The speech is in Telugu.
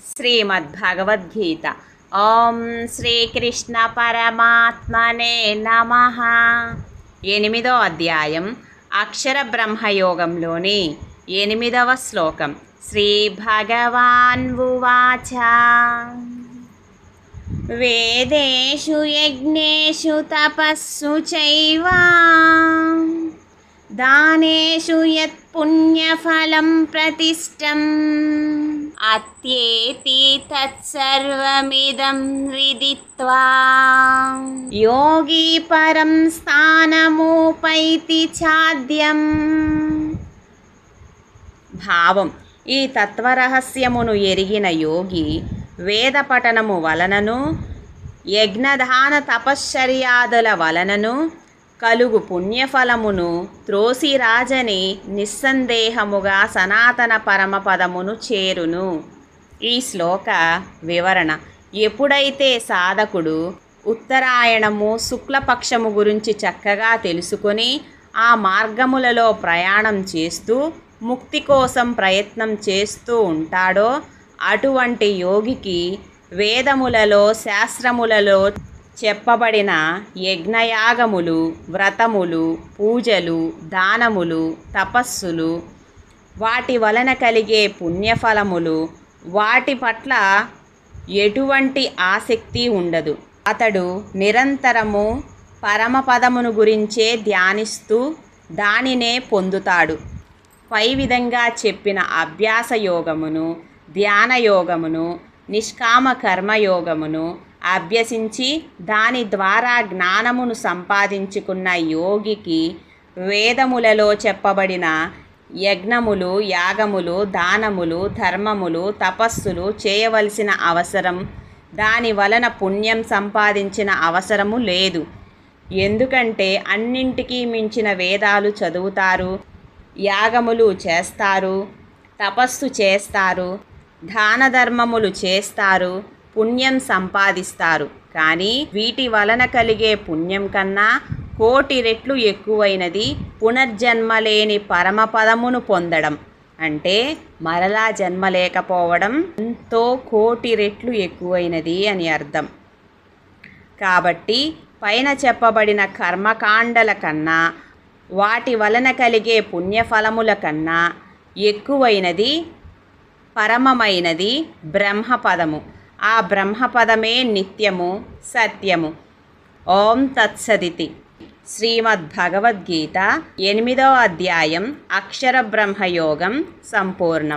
శ్రీమద్భగవద్గీత. ఓం శ్రీకృష్ణ పరమాత్మనే నమః. 8వ అధ్యాయం అక్షర బ్రహ్మయోగంలోని 8వ శ్లోకం. శ్రీ భగవాన్ ఉవాచ వేదేషు యజ్ఞేషు తపస్సు చైవ దానేషు యత్ పుణ్యఫలం ప్రతిష్టం అత్యేతి తత్సర్వమిదం విదిత్వా యోగి పరం స్థానముపైతి చాద్యం. భావం: ఈ తత్వరహస్యమును ఎరిగిన యోగి వేద పఠనము వలనను యజ్ఞదాన తపశ్చర్యాదుల వలనను కలుగు పుణ్యఫలమును త్రోసిరాజని నిస్సందేహముగా సనాతన పరమపదమును చేరును. ఈ శ్లోక వివరణ: ఎప్పుడైతే సాధకుడు ఉత్తరాయణము శుక్లపక్షము గురించి చక్కగా తెలుసుకొని ఆ మార్గములలో ప్రయాణం చేస్తూ ముక్తి కోసం ప్రయత్నం చేస్తూ ఉంటాడో అటువంటి యోగికి వేదములలో శాస్త్రములలో చెప్పబడిన యజ్ఞయాగములు, వ్రతములు, పూజలు, దానములు, తపస్సులు, వాటి వలన కలిగే పుణ్యఫలములు, వాటి పట్ల ఎటువంటి ఆసక్తి ఉండదు. అతడు నిరంతరము పరమపదమును గురించే ధ్యానిస్తూ దానినే పొందుతాడు. పై విధంగా చెప్పిన అభ్యాస యోగమును, ధ్యాన యోగమును, నిష్కామ కర్మయోగమును అభ్యసించి దాని ద్వారా జ్ఞానమును సంపాదించుకున్న యోగికి వేదములలో చెప్పబడిన యజ్ఞములు, యాగములు, దానములు, ధర్మములు, తపస్సులు చేయవలసిన అవసరం, దాని వలన పుణ్యం సంపాదించిన అవసరము లేదు. ఎందుకంటే అన్నింటికీ మించిన వేదాలు చదువుతారు, యాగములు చేస్తారు, తపస్సు చేస్తారు, దాన ధర్మములు చేస్తారు, పుణ్యం సంపాదిస్తారు. కానీ వీటి వలన కలిగే పుణ్యం కన్నా 1,000,000 రెట్లు ఎక్కువైనది పునర్జన్మ లేని పరమపదమును పొందడం. అంటే మరలా జన్మ లేకపోవడం ఎంతో 1,000,000 రెట్లు ఎక్కువైనది అని అర్థం. కాబట్టి పైన చెప్పబడిన కర్మకాండల కన్నా వాటి వలన కలిగే పుణ్యఫలముల కన్నా ఎక్కువైనది పరమమైనది బ్రహ్మపదము. ఆ బ్రహ్మపదమే నిత్యము, సత్యము. ఓం తత్సదితి. శ్రీమద్భగవద్గీత 8వ అధ్యాయం అక్షర బ్రహ్మయోగం సంపూర్ణం.